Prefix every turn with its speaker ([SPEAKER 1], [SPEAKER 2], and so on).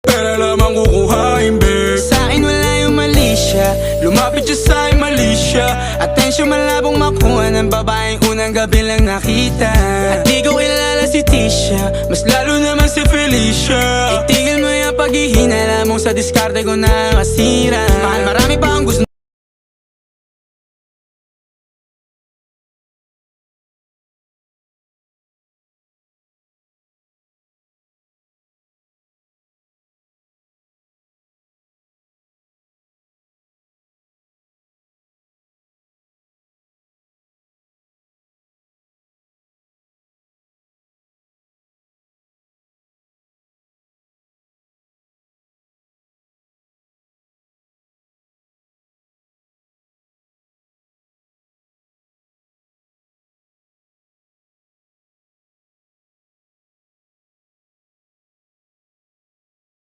[SPEAKER 1] Pera lamang kukuhain, babe.
[SPEAKER 2] Sa'kin wala yung mali siya, lumapit siya sa'kin mali siya. Atensyon malabong makuha ng babaeng unang gabi lang nakita. At di ko kilala si Tisha, mas lalo naman si Felicia. Itigil mo yung paghihinala mong sa diskarte ko na masira. Mahal, marami pa ang gusto